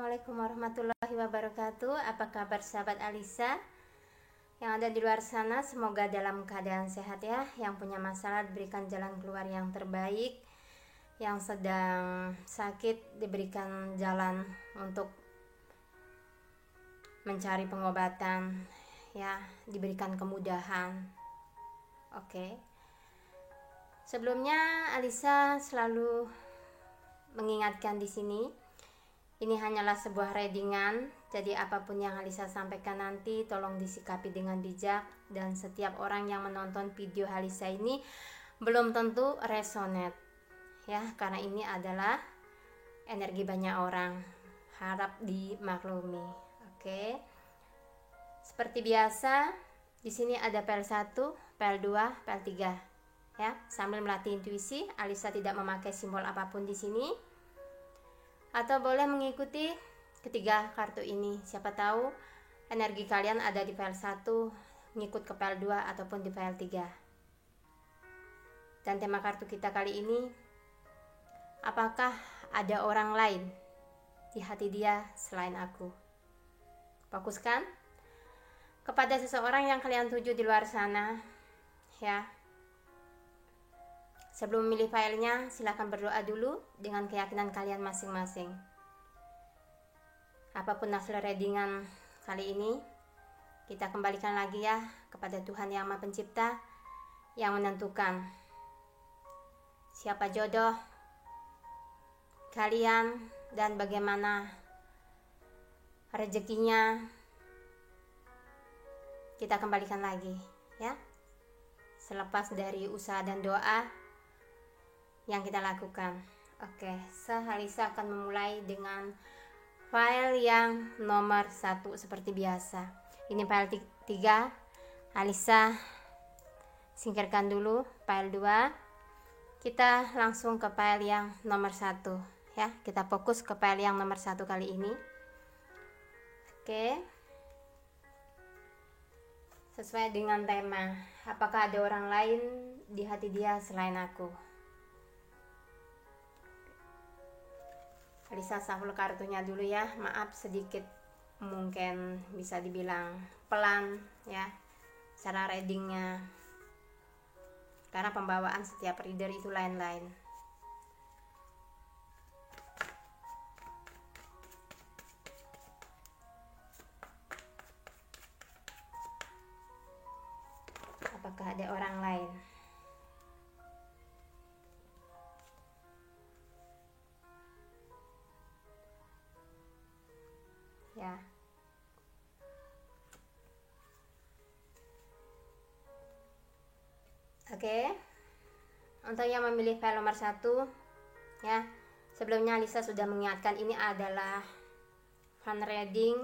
Assalamualaikum warahmatullahi wabarakatuh. Apa kabar sahabat Alisa yang ada di luar sana? Semoga dalam keadaan sehat ya. Yang punya masalah diberikan jalan keluar yang terbaik. Yang sedang sakit diberikan jalan untuk mencari pengobatan ya, diberikan kemudahan. Oke. Sebelumnya Alisa selalu mengingatkan di sini, ini hanyalah sebuah readingan, jadi apapun yang Alisa sampaikan nanti tolong disikapi dengan bijak, dan setiap orang yang menonton video Alisa ini belum tentu resonate ya, karena ini adalah energi banyak orang, harap dimaklumi. Oke. Seperti biasa, di sini ada PL1, PL2, PL3 ya. Sambil melatih intuisi, Alisa tidak memakai simbol apapun di sini. Atau boleh mengikuti ketiga kartu ini. Siapa tahu energi kalian ada di PL1, ngikut ke PL2 ataupun di PL3. Dan tema kartu kita kali ini, apakah ada orang lain di hati dia selain aku? Fokuskan kepada seseorang yang kalian tuju di luar sana ya. Sebelum memilih filenya, silahkan berdoa dulu dengan keyakinan kalian masing-masing. Apapun hasil readingan kali ini, kita kembalikan lagi ya kepada Tuhan Yang Maha Pencipta yang menentukan siapa jodoh kalian dan bagaimana rezekinya. Kita kembalikan lagi ya, selepas dari usaha dan doa yang kita lakukan. Oke, Alisa akan memulai dengan file yang nomor 1 seperti biasa. Ini file 3, Alisa singkirkan dulu. File 2, kita langsung ke file yang nomor 1 ya. Kita fokus ke file yang nomor 1 kali ini. Oke, sesuai dengan tema, apakah ada orang lain di hati dia selain aku? Alisa shuffle kartunya dulu ya. Maaf sedikit mungkin bisa dibilang pelan ya cara readingnya, karena pembawaan setiap reader itu lain-lain. Apakah ada orang lain? Ya. Oke. Untuk yang memilih file nomor 1 ya, sebelumnya Alisa sudah mengingatkan ini adalah fun reading.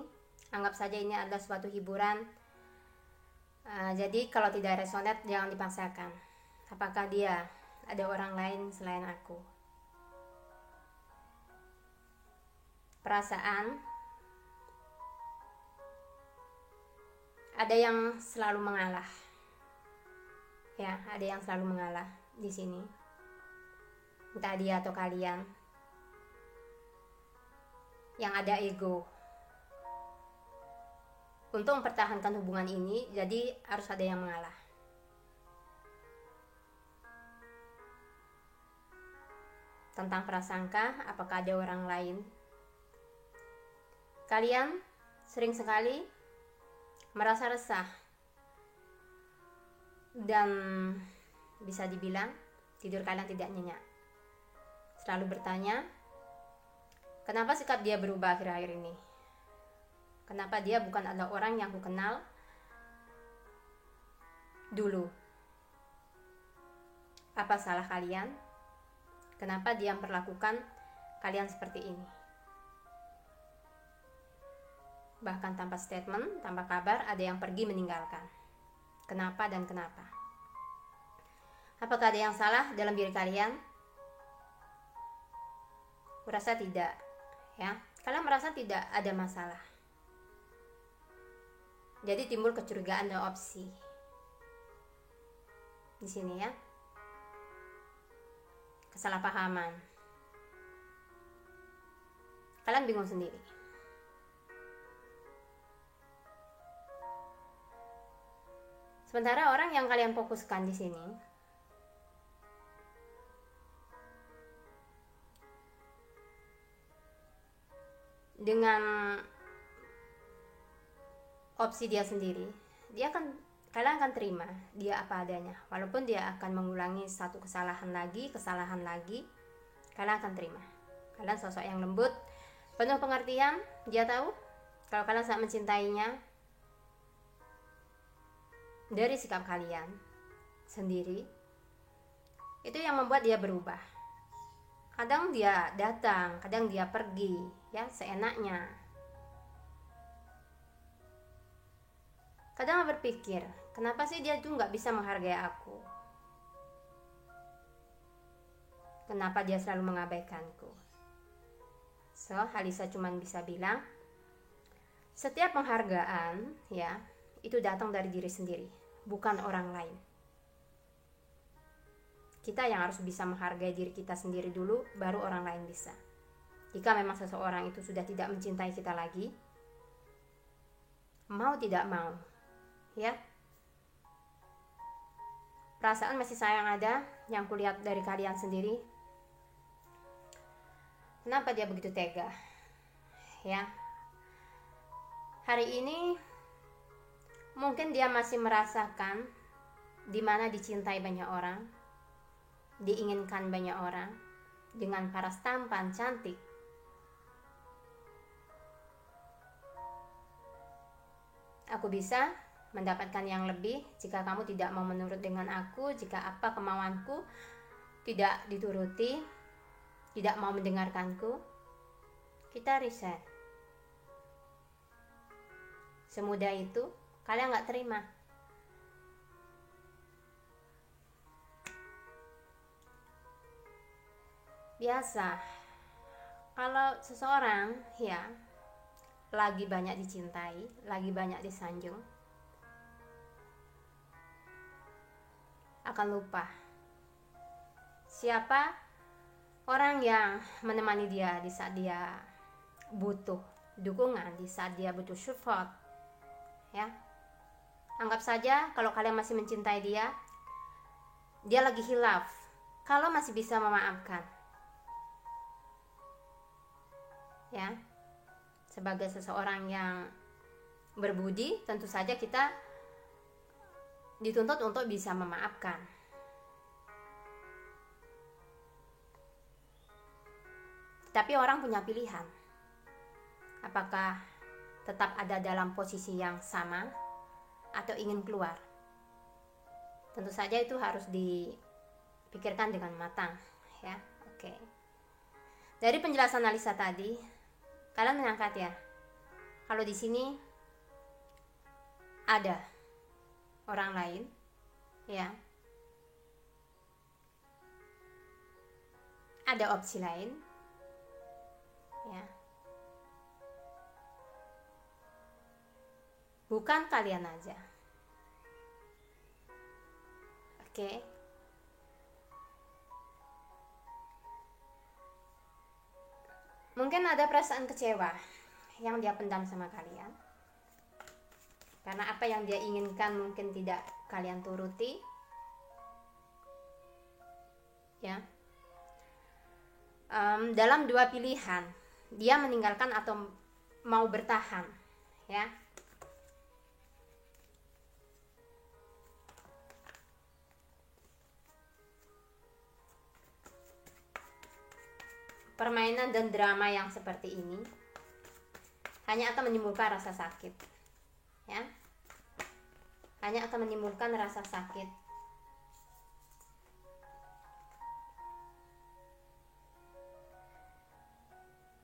Anggap saja ini adalah suatu hiburan. Jadi kalau tidak resonate jangan dipaksakan. Apakah dia ada orang lain selain aku? Perasaan, ada yang selalu mengalah ya, ada yang selalu mengalah di sini, entah dia atau kalian yang ada ego untuk mempertahankan hubungan ini, jadi harus ada yang mengalah. Tentang prasangka, apakah ada orang lain? Kalian sering sekali merasa resah dan bisa dibilang tidur kalian tidak nyenyak. Selalu bertanya, kenapa sikap dia berubah akhir-akhir ini? Kenapa dia bukan adalah orang yang ku kenal dulu? Apa salah kalian? Kenapa dia memperlakukan kalian seperti ini? Bahkan tanpa statement, tanpa kabar, ada yang pergi meninggalkan. Kenapa dan kenapa? Apakah ada yang salah dalam diri kalian? Merasa tidak ya. Kalian merasa tidak ada masalah. Jadi timbul kecurigaan dan opsi di sini ya. Kesalahpahaman. Kalian bingung sendiri. Sementara orang yang kalian fokuskan di sini dengan opsi dia sendiri, kalian akan terima dia apa adanya. Walaupun dia akan mengulangi satu kesalahan lagi, kalian akan terima. Kalian sosok yang lembut, penuh pengertian. Dia tahu kalau kalian sangat mencintainya. Dari sikap kalian sendiri, itu yang membuat dia berubah. Kadang dia datang, kadang dia pergi, ya seenaknya. Kadang berpikir, kenapa sih dia tuh nggak bisa menghargai aku? Kenapa dia selalu mengabaikanku? So, Halisa cuman bisa bilang, setiap penghargaan, ya, itu datang dari diri sendiri, bukan orang lain. Kita yang harus bisa menghargai diri kita sendiri dulu, baru orang lain bisa. Jika memang seseorang itu sudah tidak mencintai kita lagi, mau tidak mau, ya, perasaan masih sayang ada, yang kulihat dari kalian sendiri. Kenapa dia begitu tega? Ya, hari ini mungkin dia masih merasakan di mana dicintai banyak orang, diinginkan banyak orang, dengan paras tampan, cantik. Aku bisa mendapatkan yang lebih jika kamu tidak mau menurut dengan aku, jika apa kemauanku tidak dituruti, tidak mau mendengarkanku. Kita reset. Semudah itu kalian gak terima. Biasa kalau seseorang ya lagi banyak dicintai, lagi banyak disanjung, akan lupa siapa orang yang menemani dia di saat dia butuh dukungan, di saat dia butuh support. Ya, anggap saja kalau kalian masih mencintai dia lagi hilaf, kalau masih bisa memaafkan, ya, sebagai seseorang yang berbudi, tentu saja kita dituntut untuk bisa memaafkan. Tapi orang punya pilihan, apakah tetap ada dalam posisi yang sama atau ingin keluar. Tentu saja itu harus dipikirkan dengan matang, ya. Oke. Dari penjelasan Halisa tadi, kalian mengangkat ya, kalau di sini ada orang lain, ya, ada opsi lain, ya, bukan kalian aja. Oke. Mungkin ada perasaan kecewa yang dia pendam sama kalian, karena apa yang dia inginkan mungkin tidak kalian turuti, ya. Dalam dua pilihan, dia meninggalkan atau mau bertahan, ya. Permainan dan drama yang seperti ini hanya akan menimbulkan rasa sakit, ya, hanya akan menimbulkan rasa sakit.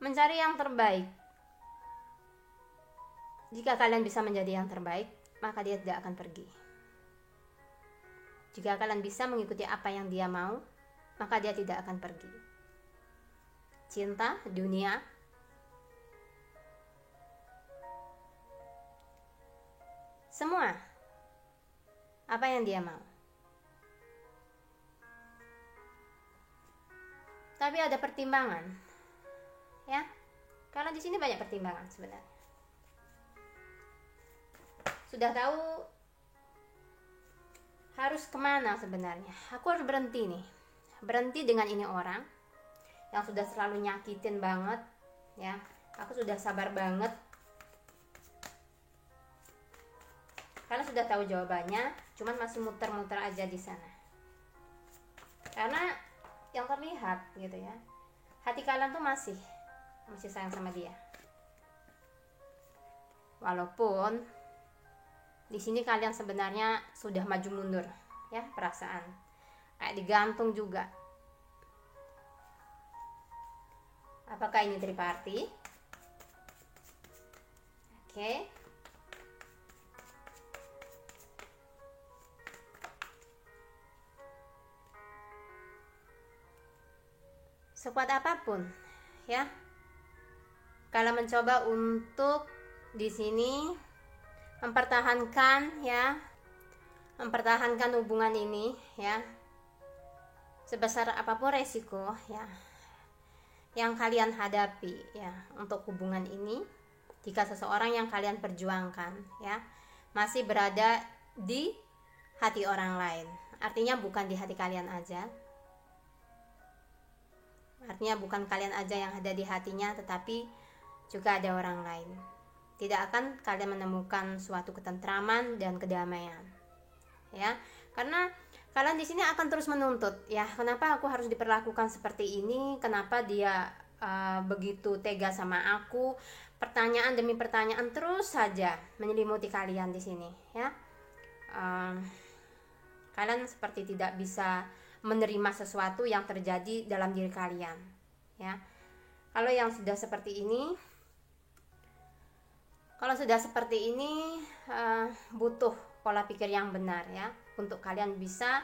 Mencari yang terbaik, jika kalian bisa menjadi yang terbaik, maka dia tidak akan pergi. Jika kalian bisa mengikuti apa yang dia mau, maka dia tidak akan pergi. Cinta, dunia, semua apa yang dia mau. Tapi ada pertimbangan, ya. Karena di sini banyak pertimbangan sebenarnya. Sudah tahu harus kemana sebenarnya? Aku harus berhenti nih, berhenti dengan ini orang yang sudah selalu nyakitin banget ya. Aku sudah sabar banget karena sudah tahu jawabannya, cuman masih muter-muter aja di sana. Karena yang terlihat gitu ya, hati kalian tuh masih sayang sama dia. Walaupun di sini kalian sebenarnya sudah maju mundur ya, perasaan kayak digantung juga. Apakah ini triparty? Oke. Sekuat apapun ya, kalian mencoba untuk di sini mempertahankan hubungan ini ya, sebesar apapun resiko ya yang kalian hadapi ya untuk hubungan ini. Jika seseorang yang kalian perjuangkan ya masih berada di hati orang lain, artinya bukan di hati kalian aja, artinya bukan kalian aja yang ada di hatinya, tetapi juga ada orang lain. Tidak akan kalian menemukan suatu ketentraman dan kedamaian ya, karena kalian di sini akan terus menuntut ya, kenapa aku harus diperlakukan seperti ini, kenapa dia begitu tega sama aku. Pertanyaan demi pertanyaan terus saja menyelimuti kalian di sini ya. Kalian seperti tidak bisa menerima sesuatu yang terjadi dalam diri kalian ya. Kalau sudah seperti ini butuh pola pikir yang benar ya, untuk kalian bisa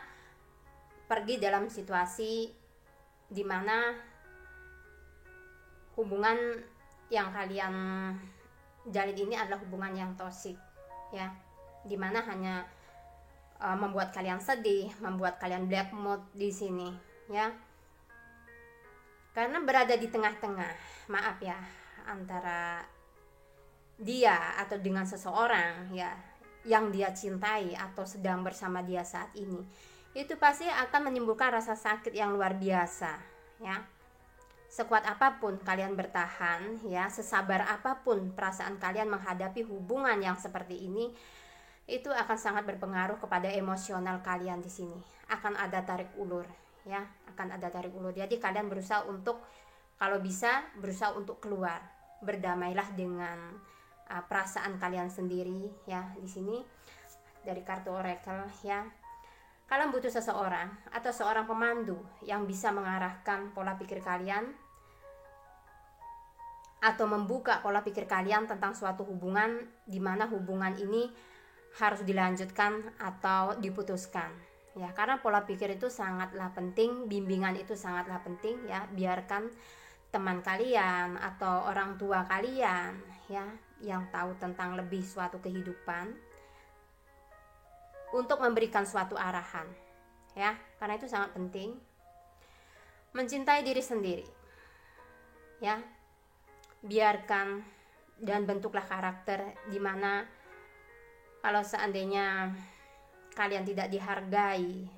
pergi dalam situasi di mana hubungan yang kalian jalin ini adalah hubungan yang toksik ya, dimana hanya membuat kalian sedih, membuat kalian black mood di sini ya, karena berada di tengah-tengah, maaf ya, antara dia atau dengan seseorang ya yang dia cintai atau sedang bersama dia saat ini, itu pasti akan menimbulkan rasa sakit yang luar biasa ya. Sekuat apapun kalian bertahan ya, sesabar apapun perasaan kalian menghadapi hubungan yang seperti ini, itu akan sangat berpengaruh kepada emosional kalian di sini. Akan ada tarik ulur ya, akan ada tarik ulur. Jadi kalian berusaha untuk, kalau bisa berusaha untuk keluar, berdamailah dengan perasaan kalian sendiri ya. Di sini dari kartu oracle ya, kalian butuh seseorang atau seorang pemandu yang bisa mengarahkan pola pikir kalian atau membuka pola pikir kalian tentang suatu hubungan, di mana hubungan ini harus dilanjutkan atau diputuskan ya. Karena pola pikir itu sangatlah penting, bimbingan itu sangatlah penting ya. Biarkan teman kalian atau orang tua kalian ya yang tahu tentang lebih suatu kehidupan untuk memberikan suatu arahan ya, karena itu sangat penting. Mencintai diri sendiri ya, biarkan dan bentuklah karakter di mana kalau seandainya kalian tidak dihargai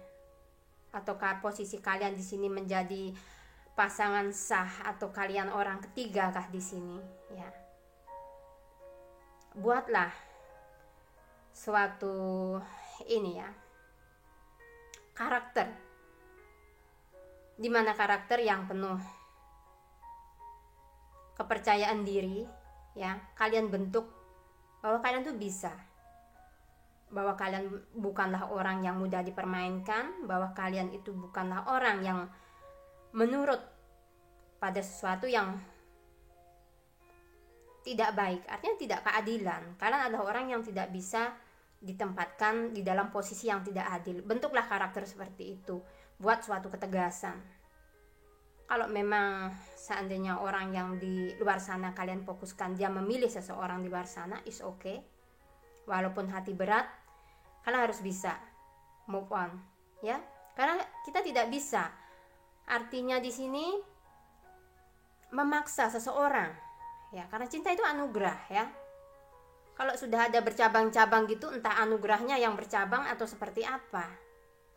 ataukah posisi kalian di sini menjadi pasangan sah atau kalian orang ketiga kah di sini ya, buatlah suatu ini ya, karakter, dimana karakter yang penuh kepercayaan diri ya. Kalian bentuk bahwa kalian tuh bisa, bahwa kalian bukanlah orang yang mudah dipermainkan, bahwa kalian itu bukanlah orang yang menurut pada sesuatu yang tidak baik, artinya tidak keadilan. Kalian adalah orang yang tidak bisa ditempatkan di dalam posisi yang tidak adil. Bentuklah karakter seperti itu, buat suatu ketegasan. Kalau memang seandainya orang yang di luar sana kalian fokuskan, dia memilih seseorang di luar sana, is okay. Walaupun hati berat, kalian harus bisa move on ya. Karena kita tidak bisa, artinya di sini memaksa seseorang ya, karena cinta itu anugerah ya. Kalau sudah ada bercabang-cabang gitu, entah anugerahnya yang bercabang atau seperti apa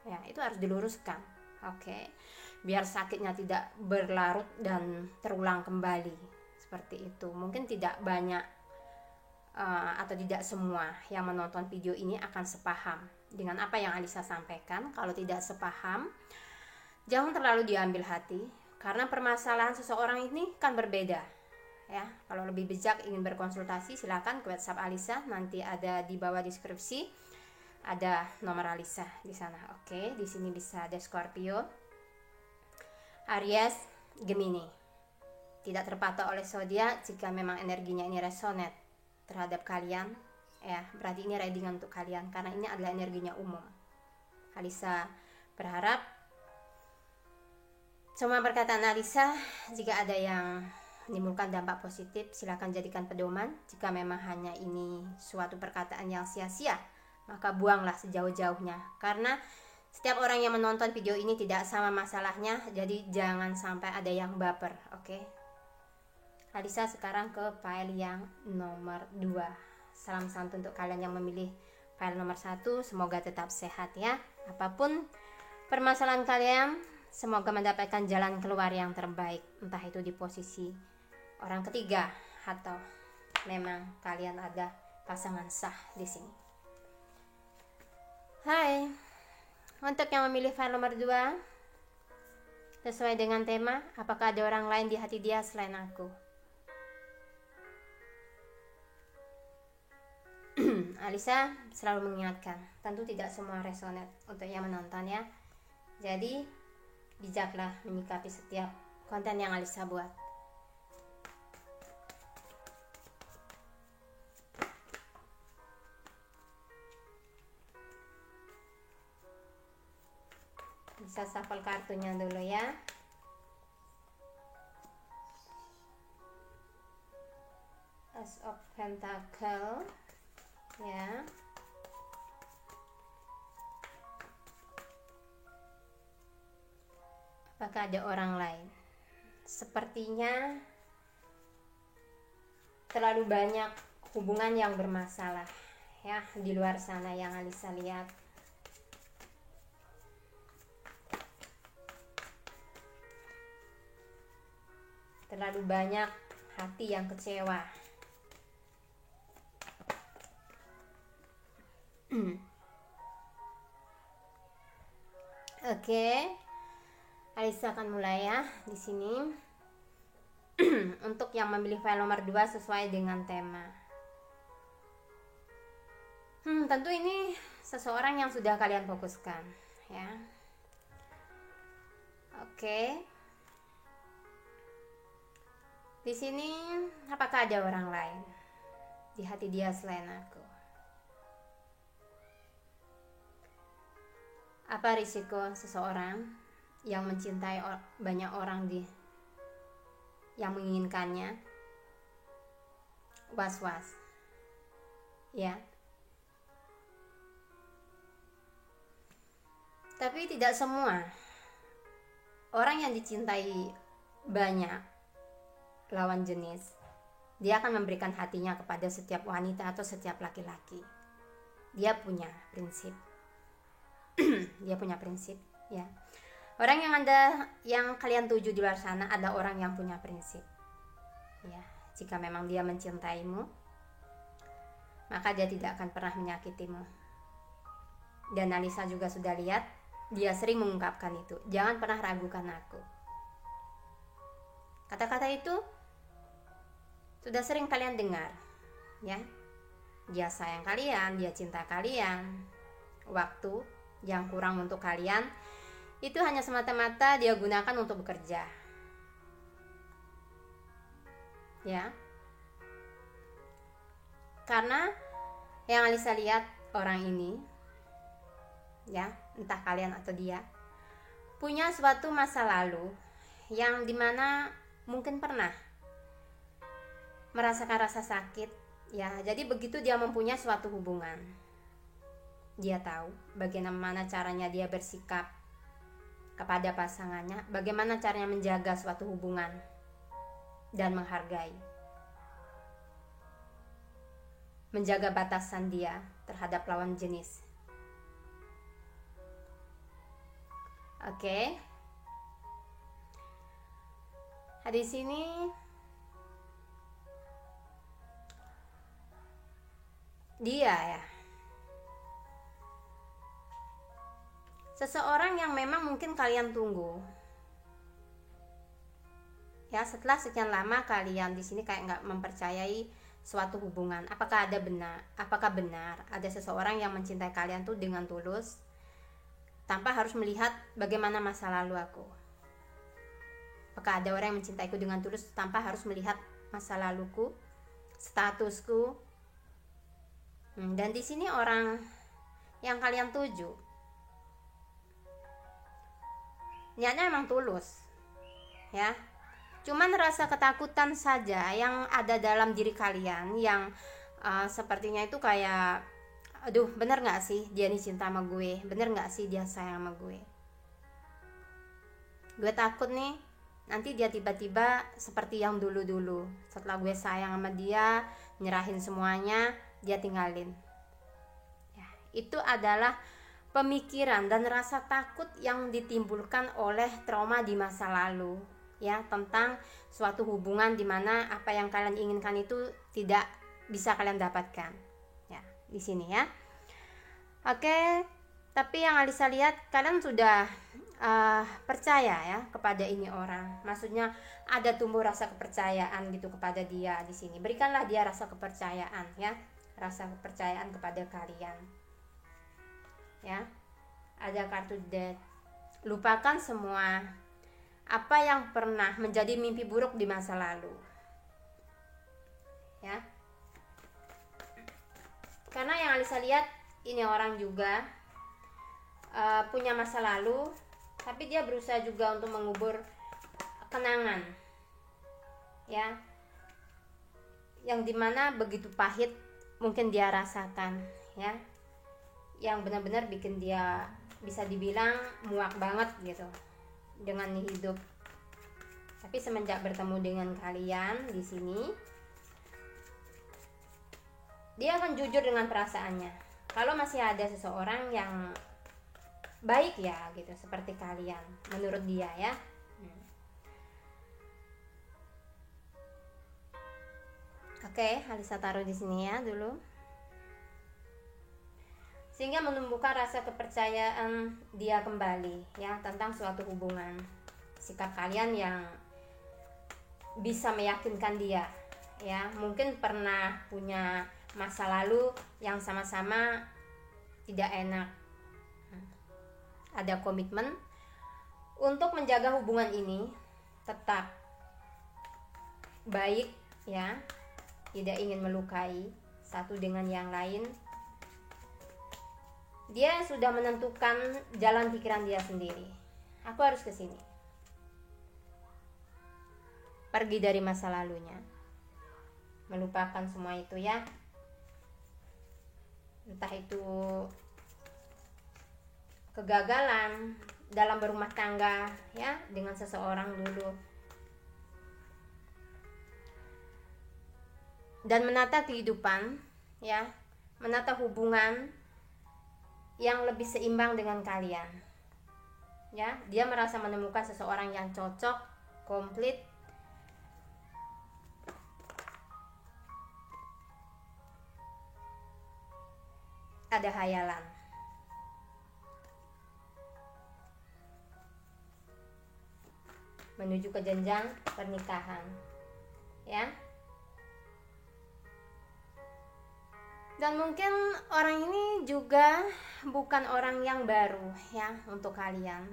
ya, itu harus diluruskan. Oke, biar sakitnya tidak berlarut dan terulang kembali seperti itu. Mungkin tidak banyak atau tidak semua yang menonton video ini akan sepaham dengan apa yang Alisa sampaikan. Kalau tidak sepaham, jangan terlalu diambil hati, karena permasalahan seseorang ini kan berbeda ya. Kalau lebih bijak ingin berkonsultasi, silakan ke WhatsApp Alisa, nanti ada di bawah deskripsi, ada nomor Alisa di sana. Oke, di sini bisa ada Scorpio, Aries, Gemini. Tidak terpatok oleh zodiak. Jika memang energinya ini resonate terhadap kalian, ya berarti ini readingan untuk kalian, karena ini adalah energinya umum. Alisa berharap semua perkataan Alisa, jika ada yang menimbulkan dampak positif, silakan jadikan pedoman. Jika memang hanya ini suatu perkataan yang sia-sia, maka buanglah sejauh-jauhnya, karena setiap orang yang menonton video ini tidak sama masalahnya. Jadi jangan sampai ada yang baper. Oke, Alisa sekarang ke file yang nomor 2. Salam santun untuk kalian yang memilih file nomor 1. Semoga tetap sehat ya. Apapun permasalahan kalian, semoga mendapatkan jalan keluar yang terbaik, entah itu di posisi orang ketiga atau memang kalian ada pasangan sah di sini. Hai, untuk yang memilih file nomor 2, sesuai dengan tema, apakah ada orang lain di hati dia selain aku? Alisa selalu mengingatkan, tentu tidak semua resonate untuk yang menonton ya. Jadi bijaklah menyikapi setiap konten yang Alisa buat. Bisa shuffle kartunya dulu ya. Ace of Pentacle ya. Apakah ada orang lain? Sepertinya terlalu banyak hubungan yang bermasalah ya di luar sana yang Alisa lihat. Terlalu banyak hati yang kecewa. Oke, Alisa akan mulai ya di sini. Untuk yang memilih file nomor 2 sesuai dengan tema. Tentu ini seseorang yang sudah kalian fokuskan ya. Oke. Di sini apakah ada orang lain di hati dia selain aku? Apa risiko seseorang yang mencintai banyak orang yang menginginkannya? Was-was ya. Tapi tidak semua orang yang dicintai banyak lawan jenis, dia akan memberikan hatinya kepada setiap wanita atau setiap laki-laki. Dia punya prinsip. Dia punya prinsip ya. Orang yang kalian tuju di luar sana ada orang yang punya prinsip ya. Jika memang dia mencintaimu, maka dia tidak akan pernah menyakitimu. Dan Alisa juga sudah lihat, dia sering mengungkapkan itu. Jangan pernah ragukan aku. Kata-kata itu sudah sering kalian dengar ya. Dia sayang kalian, dia cinta kalian. Waktu yang kurang untuk kalian itu hanya semata-mata dia gunakan untuk bekerja ya. Karena yang Alisa lihat, orang ini ya, entah kalian atau dia, punya suatu masa lalu yang dimana mungkin pernah merasakan rasa sakit ya. Jadi begitu dia mempunyai suatu hubungan, dia tahu bagaimana caranya dia bersikap kepada pasangannya, bagaimana caranya menjaga suatu hubungan dan menghargai, menjaga batasan dia terhadap lawan jenis. Oke. Nah, di sini dia ya, seseorang yang memang mungkin kalian tunggu. Ya, setelah sekian lama kalian di sini kayak nggak mempercayai suatu hubungan. Apakah benar ada seseorang yang mencintai kalian tuh dengan tulus tanpa harus melihat bagaimana masa lalu aku? Apakah ada orang yang mencintaiku dengan tulus tanpa harus melihat masa laluku, statusku? Dan di sini orang yang kalian tuju niatnya emang tulus, ya. Cuman rasa ketakutan saja yang ada dalam diri kalian yang sepertinya itu kayak, aduh, bener gak sih dia nih cinta sama gue, bener gak sih dia sayang sama gue takut nih nanti dia tiba-tiba seperti yang dulu-dulu, setelah gue sayang sama dia, nyerahin semuanya, dia tinggalin. Ya, itu adalah pemikiran dan rasa takut yang ditimbulkan oleh trauma di masa lalu, ya, tentang suatu hubungan di mana apa yang kalian inginkan itu tidak bisa kalian dapatkan. Ya, di sini ya. Oke, tapi yang Alisa lihat kalian sudah percaya ya kepada ini orang. Maksudnya ada tumbuh rasa kepercayaan gitu kepada dia di sini. Berikanlah dia rasa kepercayaan ya, rasa kepercayaan kepada kalian. Ya. Ada kartu Death. Lupakan semua apa yang pernah menjadi mimpi buruk di masa lalu. Ya. Karena yang Alisa lihat ini orang juga punya masa lalu, tapi dia berusaha juga untuk mengubur kenangan, ya, yang dimana begitu pahit mungkin dia rasakan, ya, yang benar-benar bikin dia bisa dibilang muak banget gitu dengan hidup. Tapi semenjak bertemu dengan kalian di sini, dia akan jujur dengan perasaannya. Kalau masih ada seseorang yang baik ya gitu seperti kalian menurut dia ya. Oke, Alisa taruh di sini ya dulu. Sehingga menumbuhkan rasa kepercayaan dia kembali ya tentang suatu hubungan. Sikap kalian yang bisa meyakinkan dia ya. Mungkin pernah punya masa lalu yang sama-sama tidak enak. Ada komitmen untuk menjaga hubungan ini tetap baik ya, tidak ingin melukai satu dengan yang lain. Dia sudah menentukan jalan pikiran dia sendiri. Aku harus ke sini, pergi dari masa lalunya, melupakan semua itu ya, entah itu kegagalan dalam berumah tangga ya dengan seseorang dulu, dan menata kehidupan ya, menata hubungan yang lebih seimbang dengan kalian ya. Dia merasa menemukan seseorang yang cocok, komplit, ada hayalan. Menuju ke jenjang pernikahan ya. Dan mungkin orang ini juga bukan orang yang baru ya untuk kalian.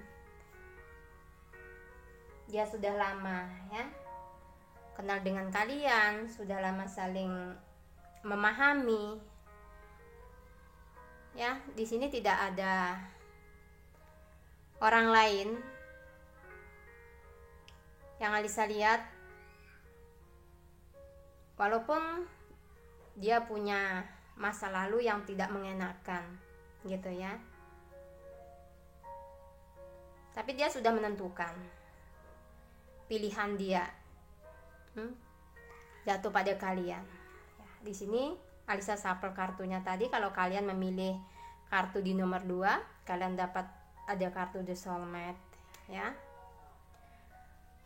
Dia sudah lama ya kenal dengan kalian, sudah lama saling memahami ya. Di sini tidak ada orang lain yang Alisa lihat, walaupun dia punya masa lalu yang tidak mengenakan gitu ya, tapi dia sudah menentukan pilihan dia jatuh pada kalian ya. Di sini Alisa shuffle kartunya tadi. Kalau kalian memilih kartu di nomor 2, kalian dapat ada kartu the soulmate ya,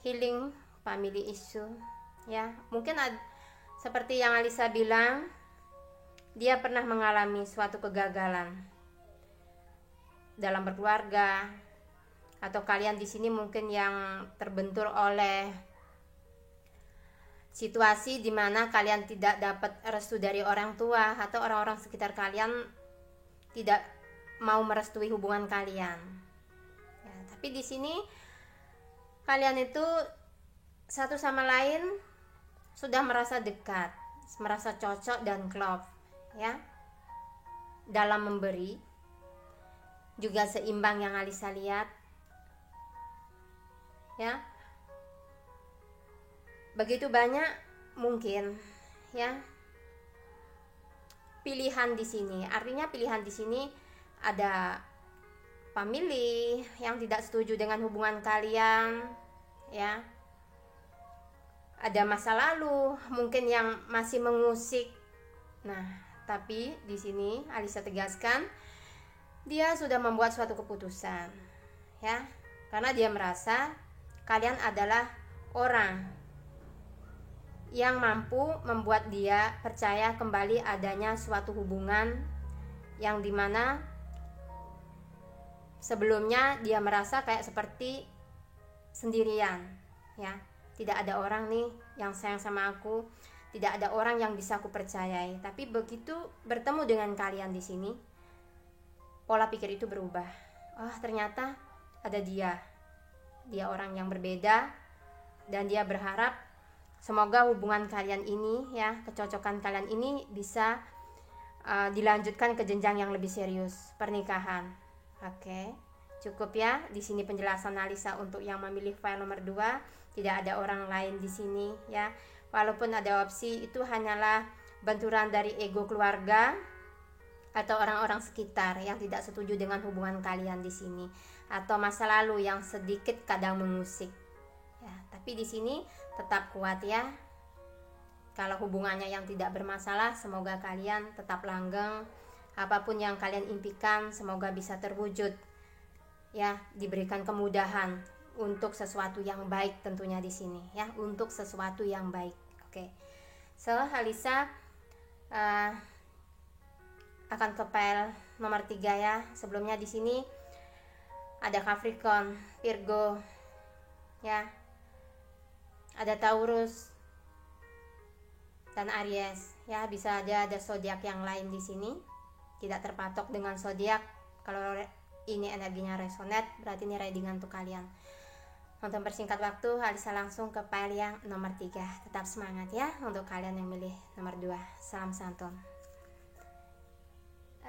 healing family issue ya. Mungkin seperti yang Alisa bilang, dia pernah mengalami suatu kegagalan dalam berkeluarga, atau kalian di sini mungkin yang terbentur oleh situasi di mana kalian tidak dapat restu dari orang tua, atau orang-orang sekitar kalian tidak mau merestui hubungan kalian ya. Tapi di sini kalian itu satu sama lain sudah merasa dekat, merasa cocok dan klop ya, dalam memberi juga seimbang yang Alisa lihat ya. Begitu banyak mungkin ya pilihan di sini. Artinya pilihan di sini ada family yang tidak setuju dengan hubungan kalian ya. Ada masa lalu mungkin yang masih mengusik. Nah, tapi di sini Alisa tegaskan, dia sudah membuat suatu keputusan ya. Karena dia merasa kalian adalah orang yang mampu membuat dia percaya kembali adanya suatu hubungan yang dimana sebelumnya dia merasa kayak seperti sendirian ya. Tidak ada orang nih yang sayang sama aku, tidak ada orang yang bisa aku percayai. Tapi begitu bertemu dengan kalian di sini, pola pikir itu berubah. Oh, ternyata ada dia orang yang berbeda, dan dia berharap semoga hubungan kalian ini ya, kecocokan kalian ini bisa dilanjutkan ke jenjang yang lebih serius, pernikahan. Oke, cukup ya di sini penjelasan Alisa untuk yang memilih file nomor 2. Tidak ada orang lain di sini ya. Walaupun ada opsi, itu hanyalah benturan dari ego keluarga atau orang-orang sekitar yang tidak setuju dengan hubungan kalian di sini, atau masa lalu yang sedikit kadang mengusik ya. Tapi di sini tetap kuat ya. Kalau hubungannya yang tidak bermasalah, semoga kalian tetap langgeng. Apapun yang kalian impikan, semoga bisa terwujud ya, diberikan kemudahan untuk sesuatu yang baik tentunya di sini ya, untuk sesuatu yang baik. Oke. So, Alisa akan ke file nomor 3 ya. Sebelumnya di sini ada Capricorn, Virgo ya. Ada Taurus dan Aries ya. Bisa aja ada zodiak yang lain di sini. Tidak terpatok dengan zodiak. Kalau ini energinya resonate, berarti ini readingan untuk kalian. Untuk persingkat waktu, Alisa langsung ke file yang nomor 3. Tetap semangat ya untuk kalian yang milih nomor 2. Salam santun.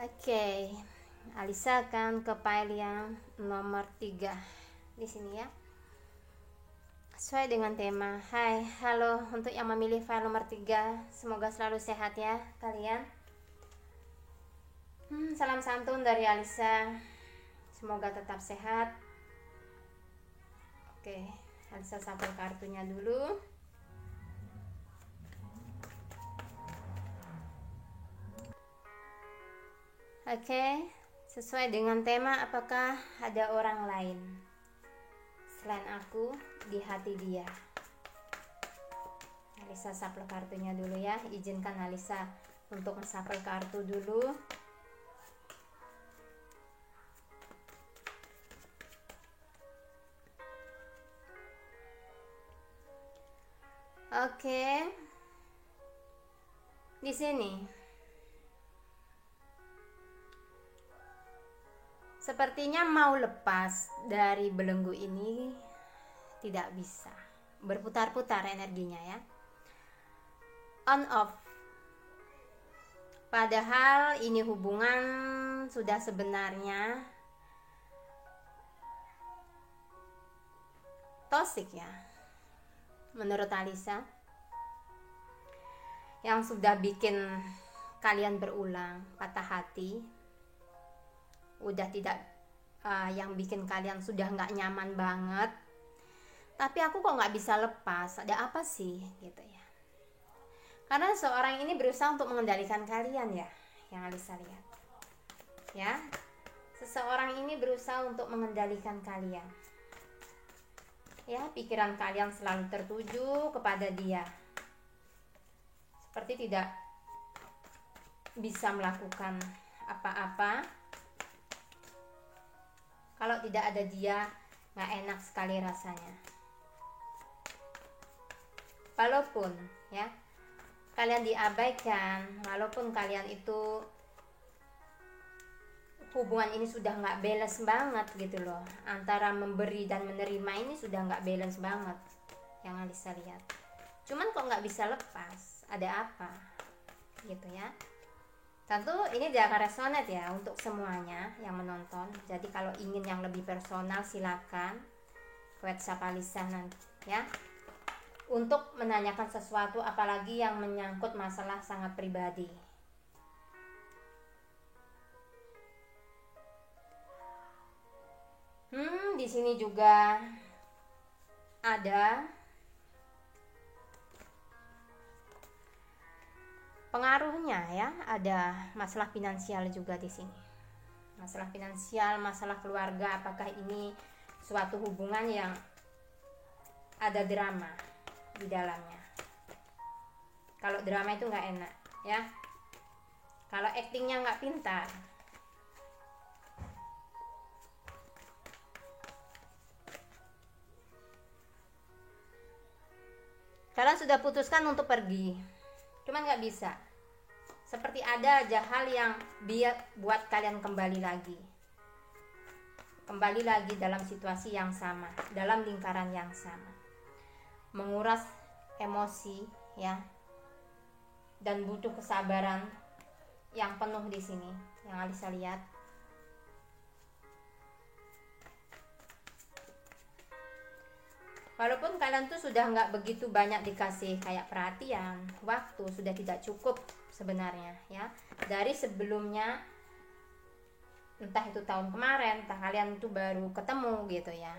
Oke, Alisa akan ke file yang nomor 3 di sini ya. Sesuai dengan tema. Hai, halo untuk yang memilih file nomor 3. Semoga selalu sehat ya kalian. Salam santun dari Alisa. Semoga tetap sehat. Oke, Alisa shuffle kartunya dulu. Oke, sesuai dengan tema, apakah ada orang lain selain aku di hati dia? Alisa shuffle kartunya dulu ya. Izinkan Alisa untuk shuffle kartu dulu. Oke. Di sini sepertinya mau lepas dari belenggu ini tidak bisa. Berputar-putar energinya ya. On off. Padahal ini hubungan sudah sebenarnya toksik ya, menurut Alisa, yang sudah bikin kalian berulang patah hati, udah tidak yang bikin kalian sudah nggak nyaman banget. Tapi aku kok nggak bisa lepas, ada apa sih gitu ya. Karena seorang ini berusaha untuk mengendalikan kalian ya, yang Alisa lihat ya. seseorang ini berusaha untuk mengendalikan kalian. Ya, pikiran kalian selalu tertuju kepada dia. Seperti tidak bisa melakukan apa-apa. Kalau tidak ada dia, nggak enak sekali rasanya. Walaupun ya kalian diabaikan, walaupun kalian itu hubungan ini sudah nggak balance banget gitu loh, antara memberi dan menerima ini sudah nggak balance banget yang Alisa lihat. Cuman kok nggak bisa lepas, ada apa gitu ya. Tentu ini tidak akan resonate ya untuk semuanya yang menonton. Jadi kalau ingin yang lebih personal silakan ke WhatsApp Alisa nanti ya, untuk menanyakan sesuatu, apalagi yang menyangkut masalah sangat pribadi. Di sini juga ada pengaruhnya ya, ada masalah finansial juga di sini. Masalah finansial, masalah keluarga, apakah ini suatu hubungan yang ada drama di dalamnya. Kalau drama itu nggak enak ya, kalau aktingnya nggak pintar. Kalian sudah putuskan untuk pergi, cuman nggak bisa. Seperti ada aja hal yang buat kalian kembali lagi dalam situasi yang sama, dalam lingkaran yang sama, menguras emosi ya, dan butuh kesabaran yang penuh di sini yang Alisa lihat. Walaupun kalian tuh sudah nggak begitu banyak dikasih kayak perhatian, waktu sudah tidak cukup sebenarnya ya. Dari sebelumnya, entah itu tahun kemarin, entah kalian tuh baru ketemu gitu ya,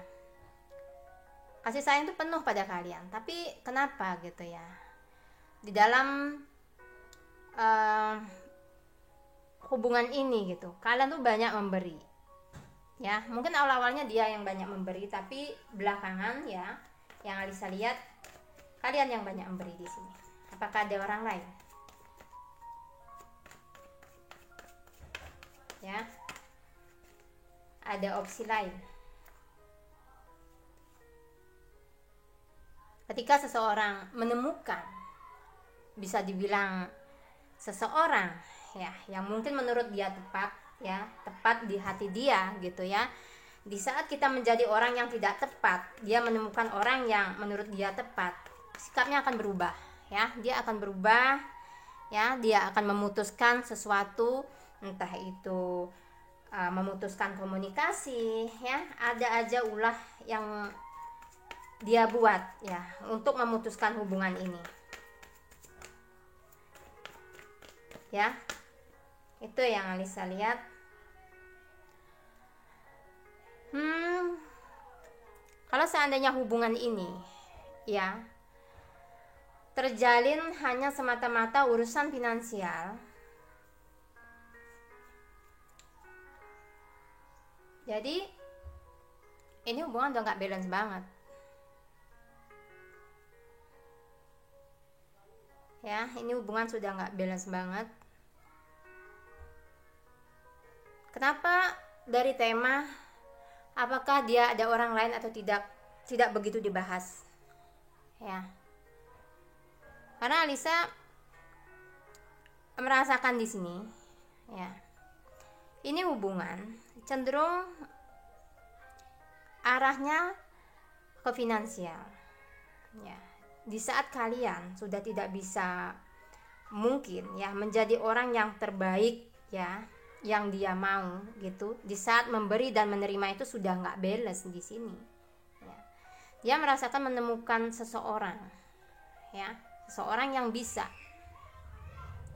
kasih sayang tuh penuh pada kalian. Tapi kenapa gitu ya, di dalam hubungan ini gitu, kalian tuh banyak memberi ya. Mungkin awal-awalnya dia yang banyak memberi, tapi belakangan ya yang Alisa lihat kalian yang banyak memberi di sini. Apakah ada orang lain ya, ada opsi lain? Ketika seseorang menemukan, bisa dibilang seseorang ya yang mungkin menurut dia tepat ya, tepat di hati dia gitu ya. Di saat kita menjadi orang yang tidak tepat, dia menemukan orang yang menurut dia tepat, sikapnya akan berubah ya. Dia akan berubah ya, dia akan memutuskan sesuatu, entah itu memutuskan komunikasi ya, ada aja ulah yang dia buat ya untuk memutuskan hubungan ini ya. Itu yang Alisa lihat. Kalau seandainya hubungan ini ya terjalin hanya semata-mata urusan finansial, jadi ini hubungan udah gak balance banget ya. Ini hubungan sudah gak balance banget. Kenapa? Dari tema apakah dia ada orang lain atau tidak begitu dibahas ya, karena Alisa merasakan di sini ya, ini hubungan cenderung arahnya ke finansial ya. Di saat kalian sudah tidak bisa mungkin ya menjadi orang yang terbaik ya, yang dia mau gitu, di saat memberi dan menerima itu sudah nggak balance di sini ya. Dia merasakan menemukan seseorang ya, seseorang yang bisa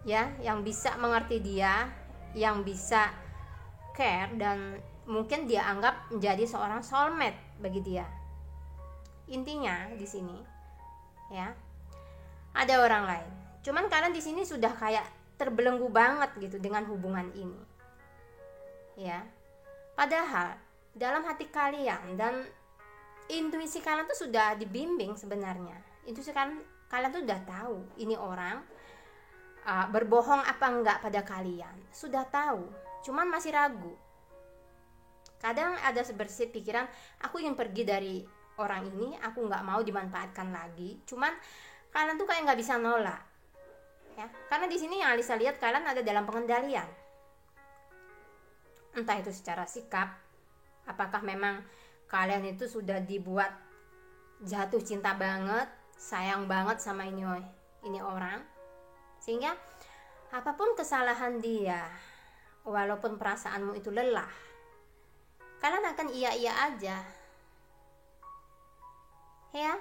ya, yang bisa mengerti dia, yang bisa care, dan mungkin dia anggap menjadi seorang soulmate bagi dia. Intinya di sini ya, ada orang lain. Cuman kalian di sini sudah kayak terbelenggu banget gitu dengan hubungan ini ya. Padahal dalam hati kalian dan intuisi kalian tuh sudah dibimbing sebenarnya. Intuisi kalian tuh udah tahu ini orang berbohong apa enggak pada kalian. Sudah tahu, cuman masih ragu. Kadang ada sebersit pikiran, aku ingin pergi dari orang ini, aku nggak mau dimanfaatkan lagi. Cuman kalian tuh kayak nggak bisa nolak, ya. Karena di sini yang Alisa lihat kalian ada dalam pengendalian. Entah itu secara sikap, apakah memang kalian itu sudah dibuat jatuh cinta banget, sayang banget sama ini orang, sehingga apapun kesalahan dia, walaupun perasaanmu itu lelah, kalian akan iya-iya aja, ya.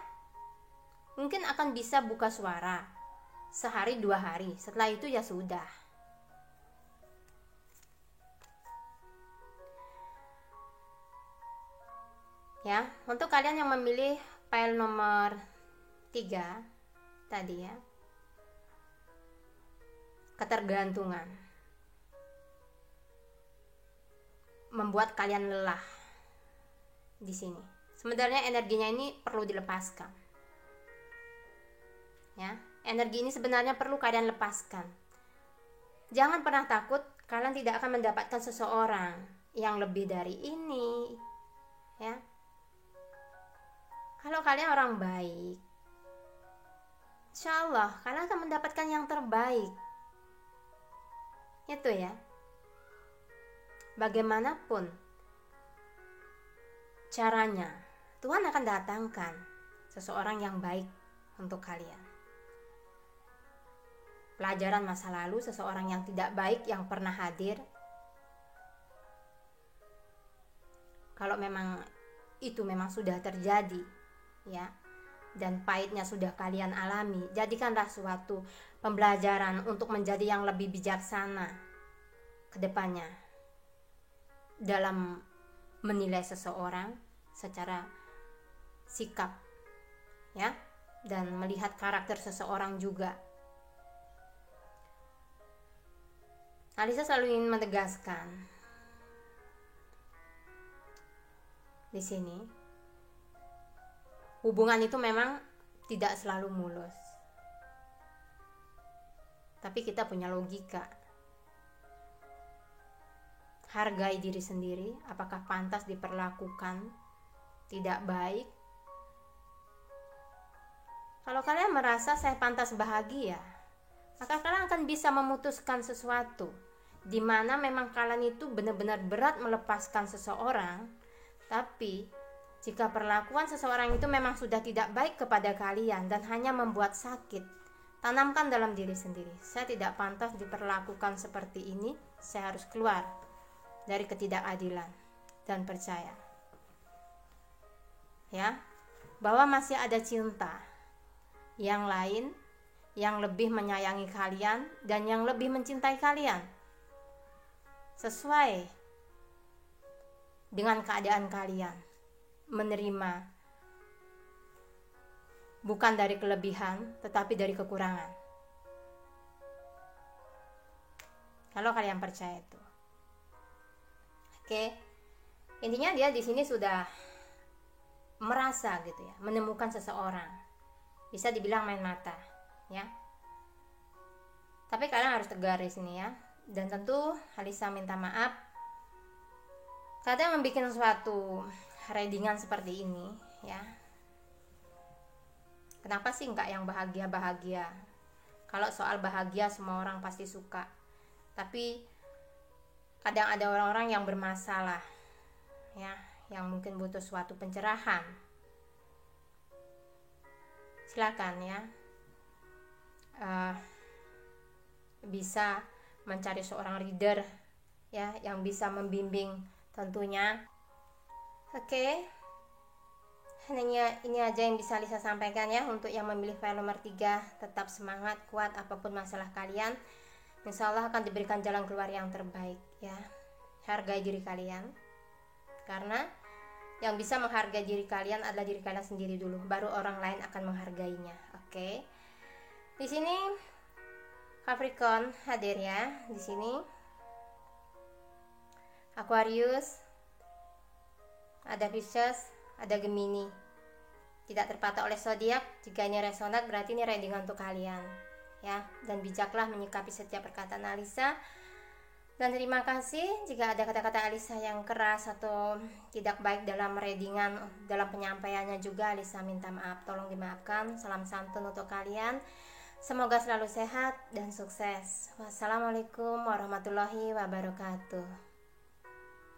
Mungkin akan bisa buka suara sehari 2 hari, setelah itu ya sudah. Ya, untuk kalian yang memilih file nomor 3 tadi ya, ketergantungan membuat kalian lelah di sini. Sebenarnya energinya ini perlu dilepaskan. Ya, energi ini sebenarnya perlu kalian lepaskan. Jangan pernah takut kalian tidak akan mendapatkan seseorang yang lebih dari ini, ya. Kalau kalian orang baik, insya Allah kalian akan mendapatkan yang terbaik. Itu ya. Bagaimanapun caranya, Tuhan akan datangkan seseorang yang baik untuk kalian. Pelajaran masa lalu, seseorang yang tidak baik yang pernah hadir, kalau memang itu memang sudah terjadi, ya, dan pahitnya sudah kalian alami, jadikanlah suatu pembelajaran untuk menjadi yang lebih bijaksana ke depannya dalam menilai seseorang secara sikap, ya, dan melihat karakter seseorang juga. Alisa selalu ingin menegaskan di sini, hubungan itu memang tidak selalu mulus, tapi kita punya logika. Hargai diri sendiri, apakah pantas diperlakukan tidak baik? Kalau kalian merasa saya pantas bahagia, maka kalian akan bisa memutuskan sesuatu di mana memang kalian itu benar-benar berat melepaskan seseorang. Tapi jika perlakuan seseorang itu memang sudah tidak baik kepada kalian dan hanya membuat sakit, tanamkan dalam diri sendiri, saya tidak pantas diperlakukan seperti ini, saya harus keluar dari ketidakadilan, dan percaya, ya, bahwa masih ada cinta yang lain yang lebih menyayangi kalian dan yang lebih mencintai kalian sesuai dengan keadaan kalian, menerima bukan dari kelebihan tetapi dari kekurangan. Kalau kalian percaya itu, oke. Intinya dia di sini sudah merasa gitu ya, menemukan seseorang, bisa dibilang main mata, ya. Tapi kalian harus tegar di sini ya. Dan tentu Alisa minta maaf kadang membuat suatu readingan seperti ini, ya. Kenapa sih enggak yang bahagia-bahagia? Kalau soal bahagia semua orang pasti suka. Tapi kadang ada orang-orang yang bermasalah, ya, yang mungkin butuh suatu pencerahan. Silakan ya, bisa mencari seorang reader, ya, yang bisa membimbing tentunya. Oke. Hanya ini aja yang bisa Lisa sampaikan ya. Untuk yang memilih file nomor 3, tetap semangat, kuat apapun masalah kalian. Insya Allah akan diberikan jalan keluar yang terbaik, ya. Hargai diri kalian, karena yang bisa menghargai diri kalian adalah diri kalian sendiri dulu, baru orang lain akan menghargainya. Oke. Di sini Capricorn hadir ya. Di sini Aquarius, ada Pisces, ada Gemini. Tidak terpatok oleh zodiak. Jika ini resonat berarti ini reading untuk kalian ya. Dan bijaklah menyikapi setiap perkataan Alisa. Dan terima kasih jika ada kata-kata Alisa yang keras atau tidak baik dalam readingan, dalam penyampaiannya juga Alisa minta maaf, tolong dimaafkan. Salam santun untuk kalian. Semoga selalu sehat dan sukses. Wassalamualaikum warahmatullahi wabarakatuh.